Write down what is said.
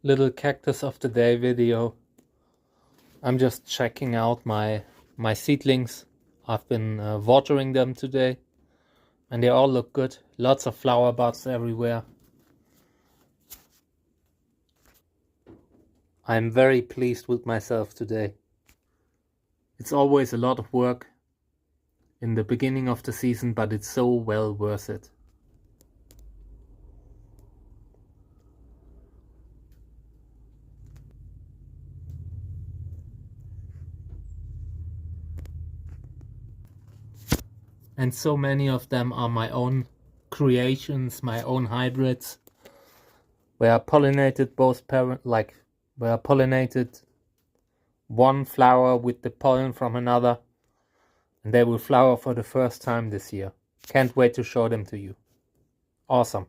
Little cactus of the day video. I'm just checking out my seedlings. I've been watering them today and they all look good. Lots of flower buds everywhere. I'm very pleased with myself today. It's always a lot of work in the beginning of the season, but it's so well worth it. And so many of them are my own creations, my own hybrids, where I pollinated where I pollinated one flower with the pollen from another, and they will flower for the first time this year. Can't wait to show them to you. Awesome.